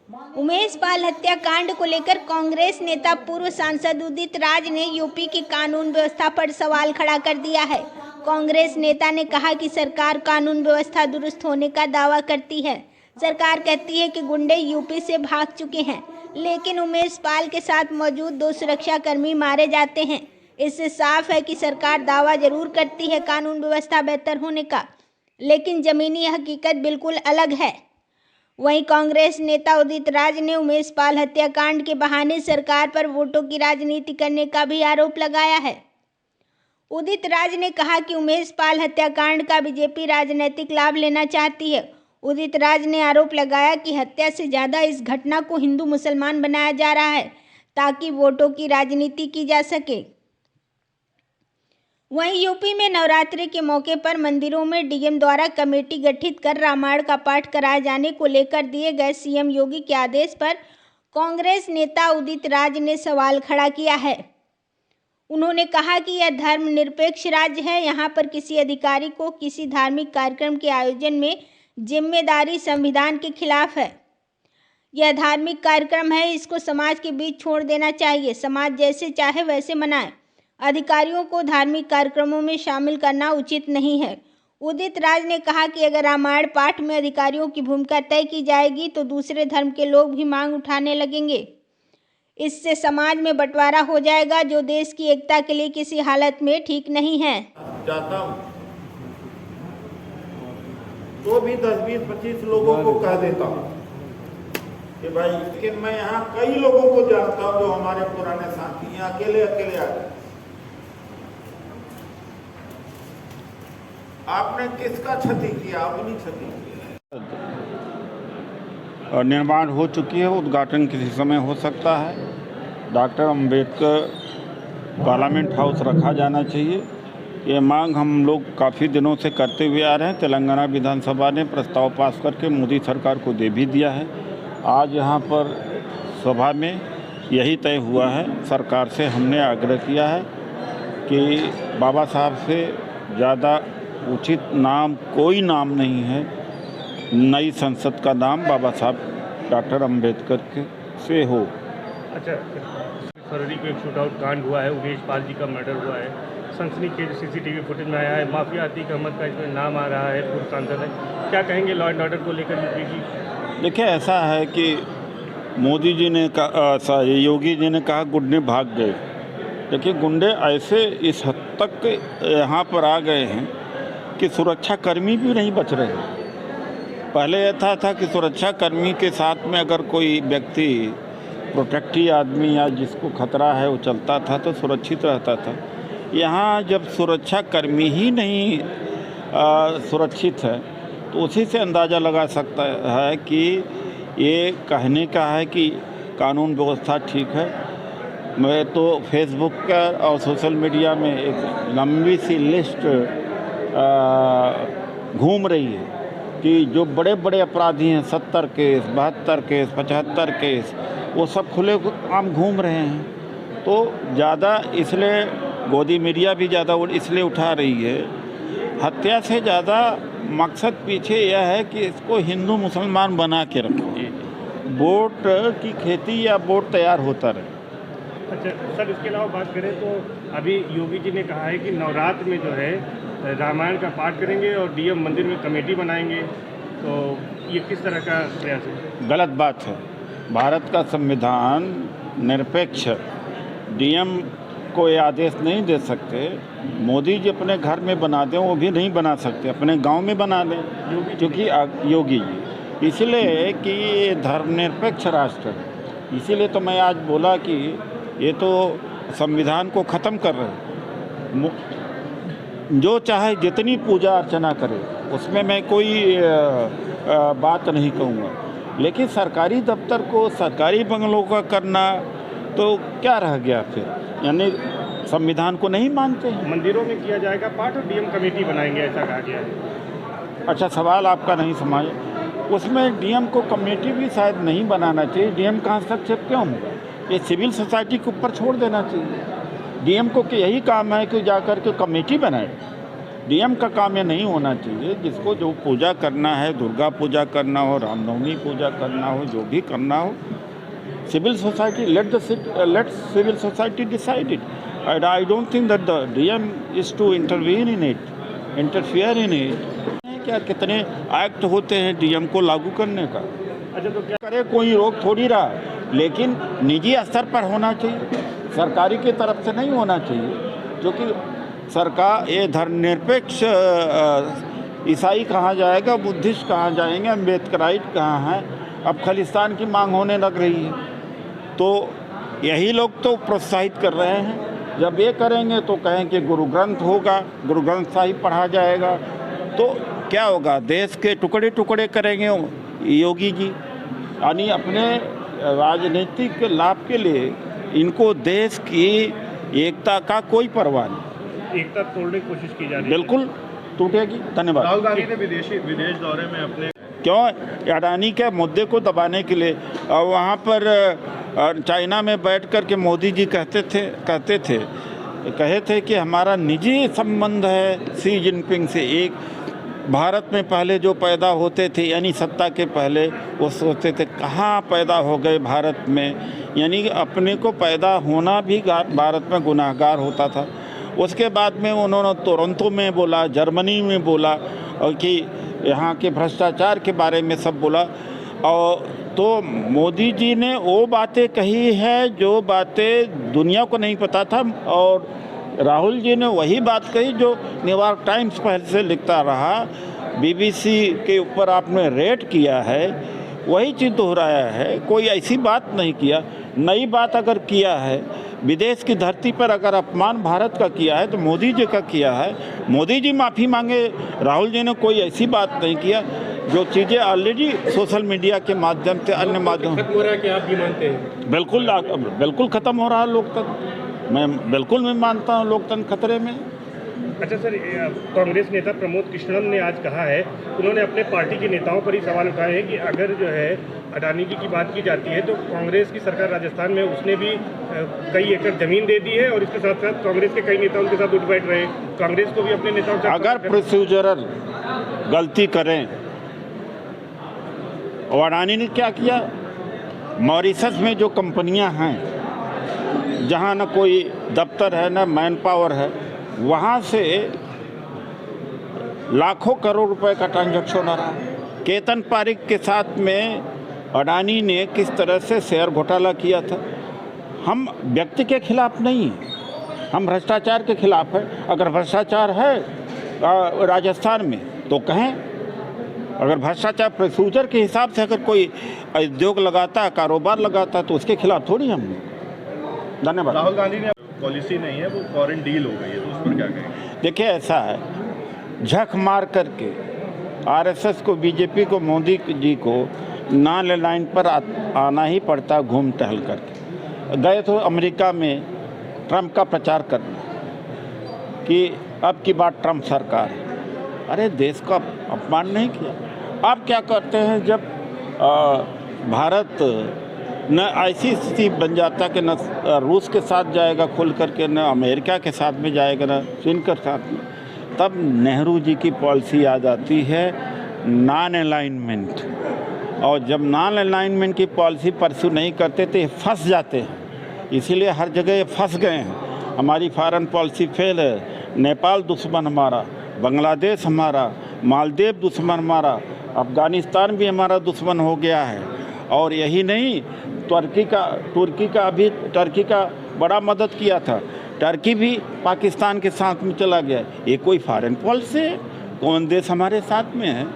उमेश पाल हत्याकांड को लेकर कांग्रेस नेता पूर्व सांसद उदित राज ने यूपी की कानून व्यवस्था पर सवाल खड़ा कर दिया है। कांग्रेस नेता ने कहा कि सरकार कानून व्यवस्था दुरुस्त होने का दावा करती है। सरकार कहती है कि गुंडे यूपी से भाग चुके हैं, लेकिन उमेश पाल के साथ मौजूद 2 सुरक्षाकर्मी मारे जाते हैं। इससे साफ है कि सरकार दावा जरूर करती है कानून व्यवस्था बेहतर होने का, लेकिन जमीनी हकीकत बिल्कुल अलग है। वहीं कांग्रेस नेता उदित राज ने उमेश पाल हत्याकांड के बहाने सरकार पर वोटों की राजनीति करने का भी आरोप लगाया है। उदित राज ने कहा कि उमेश पाल हत्याकांड का बीजेपी राजनीतिक लाभ लेना चाहती है। उदित राज ने आरोप लगाया कि हत्या से ज्यादा इस घटना को हिंदू मुसलमान बनाया जा रहा है ताकि वोटों की राजनीति की जा सके। वहीं यूपी में नवरात्रि के मौके पर मंदिरों में डीएम द्वारा कमेटी गठित कर रामायण का पाठ कराए जाने को लेकर दिए गए सीएम योगी के आदेश पर कांग्रेस नेता उदित राज ने सवाल खड़ा किया है। उन्होंने कहा कि यह धर्मनिरपेक्ष राज्य है, यहाँ पर किसी अधिकारी को किसी धार्मिक कार्यक्रम के आयोजन में जिम्मेदारी संविधान के खिलाफ है। यह धार्मिक कार्यक्रम है, इसको समाज के बीच छोड़ देना चाहिए। समाज जैसे चाहे वैसे मनाए। अधिकारियों को धार्मिक कार्यक्रमों में शामिल करना उचित नहीं है। उदित राज ने कहा कि अगर रामायण पाठ में अधिकारियों की भूमिका तय की जाएगी तो दूसरे धर्म के लोग भी मांग उठाने लगेंगे। इससे समाज में बंटवारा हो जाएगा, जो देश की एकता के लिए किसी हालत में ठीक नहीं है। जाता हूं तो भी 10, 20, 25 लोगों को कह देता हूं कि भाई, लेकिन मैं यहाँ कई लोगों को जानता हूं जो हमारे पुराने साथी हैं, अकेले अकेले आ गए। आपने किसका क्षति किया? अपनी क्षति की। निर्माण हो चुकी है, उद्घाटन किसी समय हो सकता है। डॉक्टर अंबेडकर पार्लियामेंट हाउस रखा जाना चाहिए। ये मांग हम लोग काफ़ी दिनों से करते हुए आ रहे हैं। तेलंगाना विधानसभा ने प्रस्ताव पास करके मोदी सरकार को दे भी दिया है। आज यहाँ पर सभा में यही तय हुआ है। सरकार से हमने आग्रह किया है कि बाबा साहब से ज़्यादा उचित नाम कोई नाम नहीं है। नई संसद का नाम बाबा साहब डॉक्टर अंबेडकर के से हो। अच्छा, फरवरी को एक शूटआउट कांड हुआ है, उमेश पाल जी का मर्डर हुआ है। सनसनीखेज सीसीटीवी फुटेज में आया है। माफिया अतीक अहमद का इसमें नाम आ रहा है, पूर्व सांसद है। क्या कहेंगे लॉ एंड ऑर्डर को लेकर यूपी की? देखिए, ऐसा है कि मोदी जी ने कहा, योगी जी ने कहा गुंडे भाग गए। देखिए, गुंडे ऐसे इस हद तक यहाँ पर आ गए हैं कि सुरक्षाकर्मी भी नहीं बच रहे हैं। पहले ऐसा था कि सुरक्षाकर्मी के साथ में अगर कोई व्यक्ति प्रोटेक्टिव आदमी या जिसको खतरा है वो चलता था तो सुरक्षित रहता था। यहाँ जब सुरक्षाकर्मी ही नहीं सुरक्षित है तो उसी से अंदाज़ा लगा सकता है कि ये कहने का है कि कानून व्यवस्था ठीक है। मैं तो फेसबुक का और सोशल मीडिया में एक लंबी सी लिस्ट घूम रही है कि जो बड़े बड़े अपराधी हैं, 70 केस, 72 केस, 75 केस, वो सब खुले आम घूम रहे हैं। तो ज़्यादा इसलिए गोदी मीडिया भी ज़्यादा इसलिए उठा रही है। हत्या से ज़्यादा मकसद पीछे यह है कि इसको हिंदू मुसलमान बना के रखो, वोट की खेती या वोट तैयार होता रहे। अच्छा सर, इसके अलावा बात करें तो अभी योगी जी ने कहा है कि नवरात्र में जो है रामायण का पाठ करेंगे और डीएम मंदिर में कमेटी बनाएंगे। तो ये किस तरह का प्रयास है? गलत बात है। भारत का संविधान निरपेक्ष, डीएम को ये आदेश नहीं दे सकते। मोदी जी अपने घर में बना दें, वो भी नहीं बना सकते, अपने गांव में बना लें, क्योंकि योगी जी, इसलिए कि ये धर्मनिरपेक्ष राष्ट्र है। इसीलिए तो मैं आज बोला कि ये तो संविधान को ख़त्म कर रहे हैं। जो चाहे जितनी पूजा अर्चना करे, उसमें मैं कोई बात नहीं कहूँगा, लेकिन सरकारी दफ्तर को सरकारी बंगलों का करना तो क्या रह गया फिर? यानी संविधान को नहीं मानते हैं। मंदिरों में किया जाएगा पाठ और डीएम कमेटी बनाएंगे, ऐसा कहा गया है। अच्छा, सवाल आपका नहीं समझ। उसमें डीएम को कमेटी भी शायद नहीं बनाना चाहिए। डीएम का हस्तक्षेप क्यों होगा? ये सिविल सोसाइटी के ऊपर छोड़ देना चाहिए। डीएम को यही काम है कि जाकर के कमेटी बनाए डीएम का काम ये नहीं होना चाहिए। जिसको जो पूजा करना है, दुर्गा पूजा करना हो, रामनवमी पूजा करना हो, जो भी करना हो, civil society let civil society decide it. And I don't think that the DM is to intervene in it, interfere in it. क्या कितने एक्ट होते हैं डीएम को लागू करने का। अच्छा, तो क्या करे कोई रोक थोड़ी रहा, लेकिन निजी स्तर पर होना चाहिए, सरकारी की तरफ से नहीं होना चाहिए। क्योंकि सरकार ये धर्मनिरपेक्ष ईसाई कहाँ जाएगा, बुद्धिस्ट कहाँ जाएंगे, अम्बेडकराइट कहाँ है। अब खालिस्तान की मांग होने लग रही है, तो यही लोग तो प्रोत्साहित कर रहे हैं। जब ये करेंगे तो कहें कि गुरु ग्रंथ होगा, गुरु ग्रंथ साहिब पढ़ा जाएगा, तो क्या होगा, देश के टुकड़े टुकड़े करेंगे योगी जी। यानी अपने राजनीतिक लाभ के लिए इनको देश की एकता का कोई परवाह नहीं। एकता तोड़ने की कोशिश की जा रही है? बिल्कुल टूटेगी। धन्यवाद। राहुल गांधी ने विदेश दौरे में अपने क्यों अडानी के मुद्दे को दबाने के लिए वहाँ पर चाइना में बैठ कर के मोदी जी कहे थे कि हमारा निजी संबंध है शी जिनपिंग से। एक भारत में पहले जो पैदा होते थे, यानी सत्ता के पहले, वो सोचते थे कहाँ पैदा हो गए भारत में, यानी अपने को पैदा होना भी भारत में गुनाहगार होता था। उसके बाद में उन्होंने टोरंटो में बोला, जर्मनी में बोला, और कि यहाँ के भ्रष्टाचार के बारे में सब बोला। और तो मोदी जी ने वो बातें कही है जो बातें दुनिया को नहीं पता था, और राहुल जी ने वही बात कही जो न्यूयॉर्क टाइम्स पहले से लिखता रहा। बीबीसी के ऊपर आपने रेट किया है, वही चीज़ दोहराया है, कोई ऐसी बात नहीं किया। नई बात अगर किया है, विदेश की धरती पर अगर अपमान भारत का किया है तो मोदी जी का किया है। मोदी जी माफ़ी मांगे, राहुल जी ने कोई ऐसी बात नहीं किया। जो चीज़ें ऑलरेडी सोशल मीडिया के माध्यम से, अन्य माध्यम, खत्म हो रहा है कि आप भी मानते हैं? बिल्कुल ख़त्म हो रहा है लोकतंत्र। मैं मानता हूँ लोकतंत्र खतरे में। अच्छा सर, कांग्रेस नेता प्रमोद कृष्णन ने आज कहा है, उन्होंने अपने पार्टी के नेताओं पर ही सवाल उठाए हैं कि अगर जो है अडानी जी की बात की जाती है तो कांग्रेस की सरकार राजस्थान में उसने भी कई एकड़ जमीन दे दी है, और इसके साथ साथ कांग्रेस के कई नेता उनके साथ उठ बैठ रहे हैं। कांग्रेस को भी अपने नेताओं से अगर प्रोसीजरल गलती करें, और अडानी ने क्या किया, मॉरिशस में जो कंपनियां हैं जहां न कोई दफ्तर है न मैन पावर है, वहां से लाखों करोड़ रुपए का ट्रांजैक्शन हो रहा है। केतन पारिक के साथ में अडानी ने किस तरह से शेयर घोटाला किया था। हम व्यक्ति के खिलाफ नहीं हैं, हम भ्रष्टाचार के खिलाफ है। अगर भ्रष्टाचार है राजस्थान में तो कहें, अगर भ्रष्टाचार प्रोसीजर के हिसाब से अगर कोई उद्योग लगाता है, कारोबार लगाता है, तो उसके खिलाफ थोड़ी हम। धन्यवाद। राहुल गांधी ने पॉलिसी नहीं है, वो फॉरेन डील हो गई है, तो उस पर क्या कहेंगे? देखिए, ऐसा है, झक मार करके आरएसएस को, बीजेपी को, मोदी जी को नॉन लाइन पर आना ही पड़ता, घूम टहल करके। गए तो अमेरिका में ट्रंप का प्रचार करना कि अब की बात ट्रंप सरकार है। अरे देश का अपमान नहीं किया। आप क्या करते हैं, जब भारत न ऐसी स्थिति बन जाता कि न रूस के साथ जाएगा खुल करके, न अमेरिका के साथ में जाएगा, न चीन के साथ में, तब नेहरू जी की पॉलिसी आ जाती है नॉन अलाइनमेंट। और जब नॉन अलाइनमेंट की पॉलिसी परस्यू नहीं करते तो ये फंस जाते हैं। इसीलिए हर जगह ये फंस गए हैं। हमारी फॉरेन पॉलिसी फेल है। नेपाल दुश्मन हमारा, बांग्लादेश हमारा, मालदीव दुश्मन हमारा, अफ़गानिस्तान भी हमारा दुश्मन हो गया है। और यही नहीं, टर्की का बड़ा मदद किया था। टर्की भी पाकिस्तान के साथ में चला गया। ये कोई फॉरेन पॉलिसी है? कौन देश हमारे साथ में है?